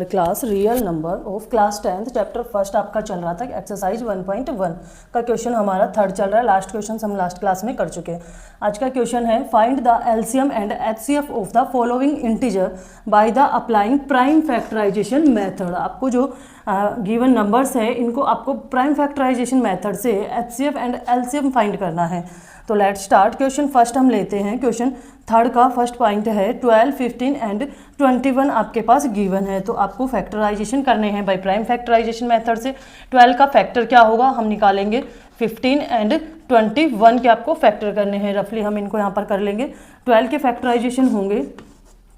Class real number of class 10th chapter first आपका चल रहा था एक्सरसाइज 1.1 का क्वेश्चन हमारा थर्ड चल रहा है। लास्ट क्वेश्चन हम लास्ट क्लास में कर चुके हैं। आज का क्वेश्चन है find the LCM and HCF of the following integer by the applying prime factorisation method. आपको जो गिवन नंबर्स है इनको आपको प्राइम फैक्टराइजेशन मेथड से एचसीएफ एंड एलसीएम फाइंड करना है। तो लेट्स स्टार्ट। क्वेश्चन फर्स्ट हम लेते हैं। क्वेश्चन थर्ड का फर्स्ट पॉइंट है 12, 15 एंड 21 आपके पास गिवन है, तो आपको फैक्टराइजेशन करने हैं बाय प्राइम फैक्टराइजेशन मेथड से। 12 का फैक्टर क्या होगा हम निकालेंगे, 15 एंड 21 के आपको फैक्टर करने हैं। रफली हम इनको यहाँ पर कर लेंगे। 12 के फैक्टराइजेशन होंगे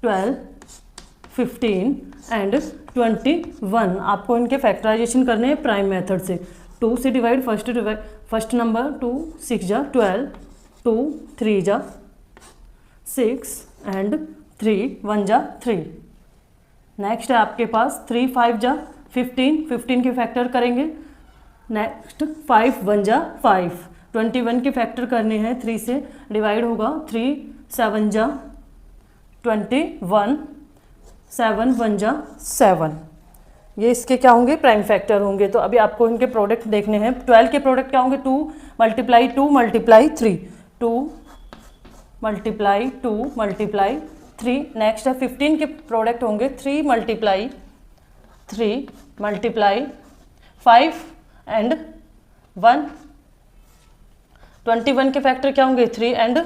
12, 15 एंड 21। आपको इनके फैक्टराइजेशन करने हैं प्राइम मेथड से। 2 से डिवाइड, फर्स्ट नंबर 2 6 जा 12, 2 3 जा 6 एंड 3 1 जा 3। नेक्स्ट है आपके पास 3 5 जा 15, 15 के फैक्टर करेंगे। नेक्स्ट 5 1 जा 5, 21 के फैक्टर करने हैं। 3 से डिवाइड होगा, 3 7 जा 21, 7 1 जा 7। ये इसके क्या होंगे, प्राइम फैक्टर होंगे। तो अभी आपको इनके प्रोडक्ट देखने हैं। 12 के प्रोडक्ट क्या होंगे, 2 multiply 2 multiply 3, 2 multiply 2 multiply 3। Next है 15 के प्रोडक्ट होंगे 3 मल्टीप्लाई 3 मल्टीप्लाई 5 एंड 1। 21 के फैक्टर क्या होंगे, 3 एंड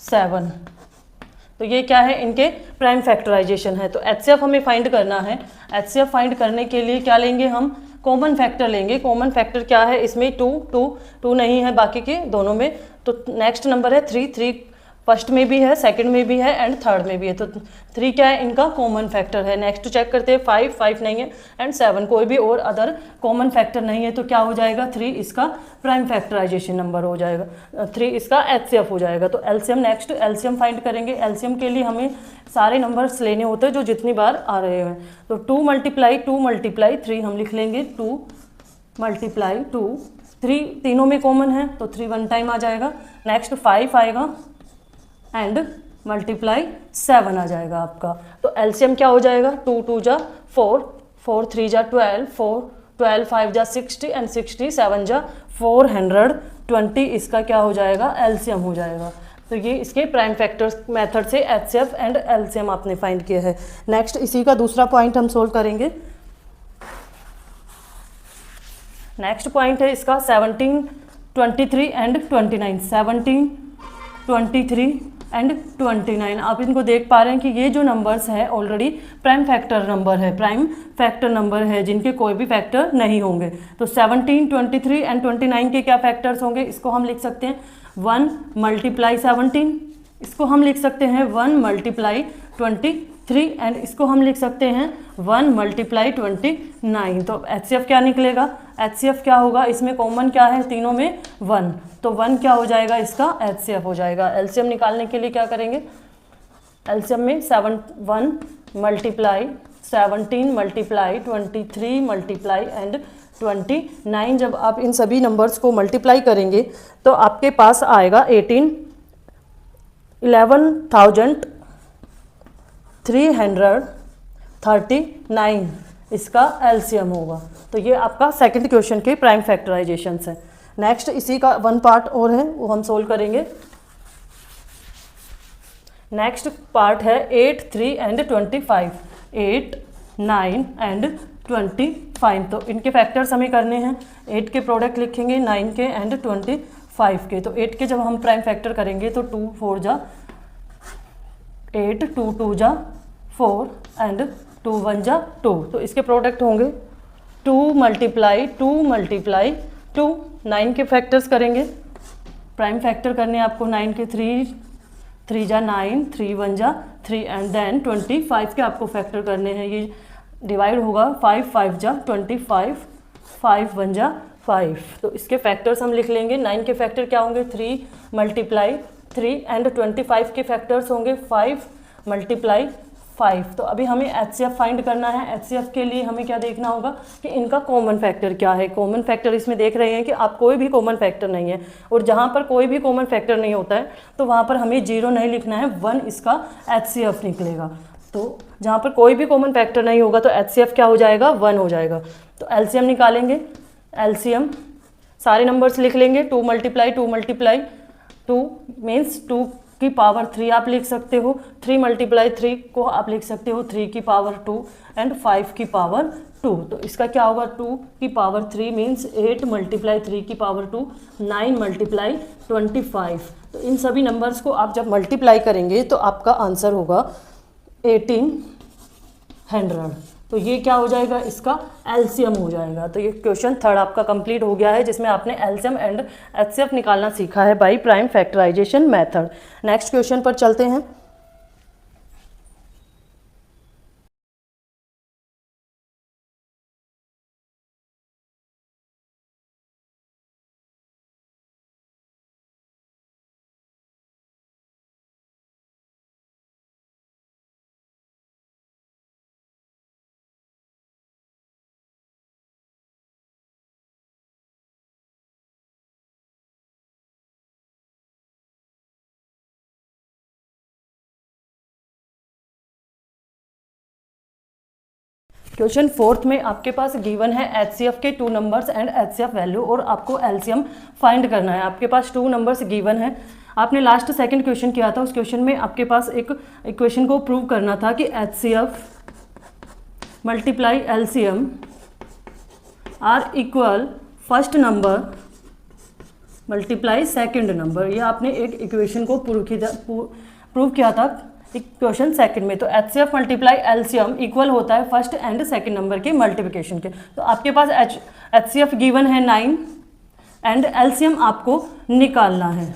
7। तो ये क्या है, इनके प्राइम फैक्टराइजेशन है। तो एचसीएफ हमें फाइंड करना है। एचसीएफ फाइंड करने के लिए क्या लेंगे हम, कॉमन फैक्टर लेंगे। कॉमन फैक्टर क्या है इसमें, 2 नहीं है बाकी के दोनों में। तो नेक्स्ट नंबर है 3 फर्स्ट में भी है, सेकंड में भी है एंड थर्ड में भी है। तो 3 क्या है, इनका कॉमन फैक्टर है। नेक्स्ट चेक करते हैं 5 नहीं है एंड 7 कोई भी और अदर कॉमन फैक्टर नहीं है। तो क्या हो जाएगा, 3 इसका प्राइम फैक्टराइजेशन नंबर हो जाएगा, 3 इसका एचसीएफ हो जाएगा। तो एलसीएम, नेक्स्ट एलसीएम फाइंड करेंगे। एलसीएम के लिए हमें सारे नंबर्स लेने होते हैं जो जितनी बार आ रहे हैं। तो 2 मल्टीप्लाई 3 हम लिख लेंगे। 2 मल्टीप्लाई 2, 3 तीनों में कॉमन है तो 3 1 टाइम आ जाएगा। नेक्स्ट 5 आएगा एंड मल्टीप्लाई 7 आ जाएगा आपका। तो एलसीएम क्या हो जाएगा, 2 2 जा 4, 4 3 जा 12, 4 12 5 जा 60 एंड 60 7 जा 420। इसका क्या हो जाएगा, एलसीएम हो जाएगा। तो ये इसके प्राइम फैक्टर्स मेथड से एचसीएफ एंड एलसीएम आपने फाइंड किया है। नेक्स्ट इसी का दूसरा पॉइंट हम सोल्व करेंगे। नेक्स्ट पॉइंट है इसका 17, 23 एंड 29। 17, 23 एंड 29। आप इनको देख पा रहे हैं कि ये जो नंबर्स है ऑलरेडी प्राइम फैक्टर नंबर है, प्राइम फैक्टर नंबर है जिनके कोई भी फैक्टर नहीं होंगे। तो 17, 23 एंड 29 के क्या फैक्टर्स होंगे, इसको हम लिख सकते हैं 1 मल्टीप्लाई 17, इसको हम लिख सकते हैं 1 मल्टीप्लाई 23 एंड इसको हम लिख सकते हैं 1 मल्टीप्लाई 29। तो एचसीएफ क्या निकलेगा, एचसीएफ क्या होगा, इसमें कॉमन क्या है, तीनों में 1, तो 1 क्या हो जाएगा, इसका एचसीएफ हो जाएगा। एलसीएम निकालने के लिए क्या करेंगे, एलसीएम में 1 मल्टीप्लाई 17 मल्टीप्लाई 23 मल्टीप्लाई एंड 29। जब आप इन सभी नंबर्स को मल्टीप्लाई करेंगे तो आपके पास आएगा 11,339 इसका एलसीएम होगा। तो ये आपका सेकंड क्वेश्चन के प्राइम फैक्टराइजेशन है। नेक्स्ट इसी का वन पार्ट और है वो हम सोल्व करेंगे। नेक्स्ट पार्ट है 8 3 एंड 25, 8 9 एंड 25। तो इनके फैक्टर्स हमें करने हैं। 8 के प्रोडक्ट लिखेंगे 9 के एंड 25 के। तो 8 के जब हम प्राइम फैक्टर करेंगे तो 2 4 जा 8, 2 2 जा 4 एंड 2 1 जा 2। तो इसके प्रोडक्ट होंगे 2 मल्टीप्लाई 2 मल्टीप्लाई 2। 9 के फैक्टर्स करेंगे, प्राइम फैक्टर करने आपको 9 के 3 जा 9, 3 1 जा 3 एंड देन 25 के आपको फैक्टर करने हैं। ये डिवाइड होगा 5 5 जा 25, 5 1 जा 5। तो इसके फैक्टर्स हम लिख लेंगे। 9 के फैक्टर क्या होंगे, 3 मल्टीप्लाई 3 एंड 25 के फैक्टर्स होंगे 5 मल्टीप्लाई 5। तो अभी हमें एचसीएफ फाइंड करना है। एचसीएफ के लिए हमें क्या देखना होगा कि इनका कॉमन फैक्टर क्या है। कॉमन फैक्टर इसमें देख रहे हैं कि आप कोई भी कॉमन फैक्टर नहीं है, और जहाँ पर कोई भी कॉमन फैक्टर नहीं होता है तो वहाँ पर हमें 0 नहीं लिखना है, 1 इसका एचसीएफ निकलेगा। तो जहाँ पर कोई भी कॉमन फैक्टर नहीं होगा तो HCF क्या हो जाएगा, 1 हो जाएगा। तो LCM निकालेंगे, LCM सारे नंबर्स लिख लेंगे, 2 मल्टीप्लाई 2 मीन्स 2 की पावर 3 आप लिख सकते हो, 3 मल्टीप्लाई 3 को आप लिख सकते हो 3 की पावर 2 एंड 5 की पावर 2। तो इसका क्या होगा, 2 की पावर 3 मीन्स 8 मल्टीप्लाई 3 की पावर 2, 9 मल्टीप्लाई 25। तो इन सभी नंबर्स को आप जब मल्टीप्लाई करेंगे तो आपका आंसर होगा 1800। तो ये क्या हो जाएगा, इसका LCM हो जाएगा। तो ये क्वेश्चन थर्ड आपका कंप्लीट हो गया है, जिसमें आपने LCM एंड HCF निकालना सीखा है by prime factorisation method. Next question पर चलते हैं। क्वेश्चन फोर्थ में आपके पास गिवन है HCF के 2 नंबर्स एंड HCF वैल्यू, और आपको LCM फाइंड करना है। आपके पास 2 नंबर्स गिवन है। आपने लास्ट सेकंड क्वेश्चन किया था, उस क्वेश्चन में आपके पास एक इक्वेशन को प्रूव करना था कि HCF multiply LCM are equal first number multiply second number. ये आपने एक इक्वेशन को प्रूव किया था क्वेश्चन सेकंड में। तो HCF मल्टीप्लाई LCM इक्वल होता है फर्स्ट एंड सेकंड नंबर के मल्टीप्लिकेशन के। तो आपके पास HCF गिवन है 9 एंड LCM आपको निकालना है।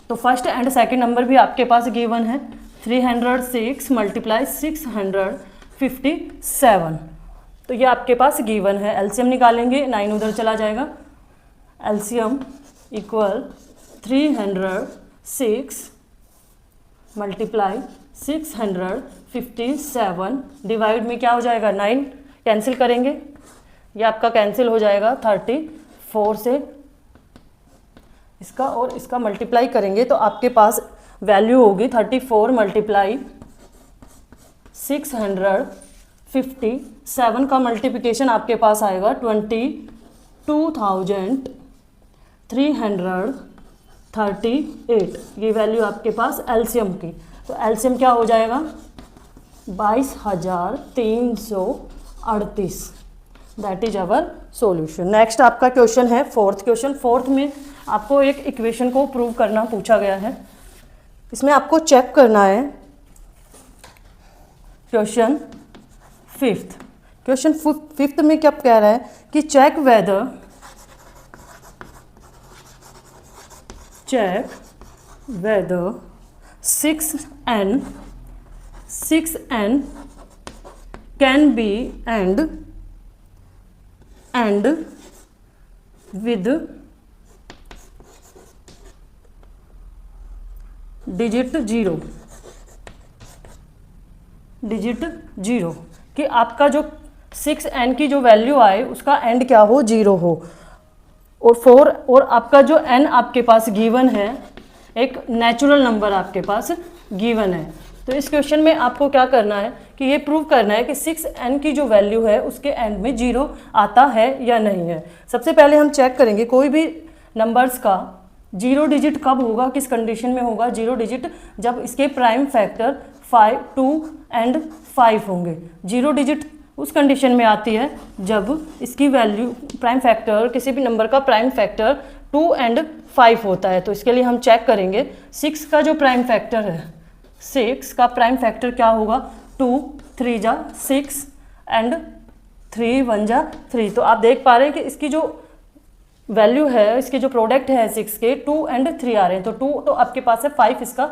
तो फर्स्ट एंड सेकंड नंबर भी आपके पास गिवन है, 306 मल्टीप्लाई 657। तो ये आपके पास गिवन है। LCM निकालेंगे, 9 उधर चला जाएगा। LCM इक्वल 306 मल्टीप्लाई 657 डिवाइड में क्या हो जाएगा, 9 कैंसिल करेंगे, ये आपका कैंसिल हो जाएगा 34 से। इसका और इसका मल्टीप्लाई करेंगे तो आपके पास वैल्यू होगी 34 मल्टीप्लाई 657 का मल्टीप्लिकेशन आपके पास आएगा 22,338। ये वैल्यू आपके पास LCM की। तो LCM क्या हो जाएगा, 22,338। That is our solution. Next आपका क्वेश्चन है फोर्थ क्वेश्चन। फोर्थ में आपको एक इक्वेशन को प्रूव करना पूछा गया है। इसमें आपको चेक करना है क्वेश्चन फिफ्थ में क्या कह रहा है कि check whether 6n can be and with digit zero कि आपका जो 6n की जो वैल्यू आए उसका एंड क्या हो, 0 हो। और 4 और आपका जो n आपके पास गिवन है, एक नेचुरल नंबर आपके पास गिवन है। तो इस क्वेश्चन में आपको क्या करना है कि ये प्रूव करना है कि 6n की जो वैल्यू है उसके एंड में 0 आता है या नहीं है। सबसे पहले हम चेक करेंगे कोई भी नंबर्स का 0 डिजिट कब होगा, किस कंडीशन में होगा 0 डिजिट, जब इसके प्राइम फैक्टर 5, 2 एंड 5 होंगे। 0 डिजिट उस कंडीशन में आती है जब इसकी वैल्यू प्राइम फैक्टर, किसी भी नंबर का प्राइम फैक्टर 2 एंड 5 होता है। तो इसके लिए हम चेक करेंगे 6 का जो प्राइम फैक्टर है, 6 का प्राइम फैक्टर क्या होगा, 2 3 जा 6 एंड 3 1 जा 3। तो आप देख पा रहे हैं कि इसकी जो वैल्यू है, इसके जो प्रोडक्ट है 6 के 2 एंड 3 आ रहे हैं। तो 2 तो आपके पास है, 5 इसका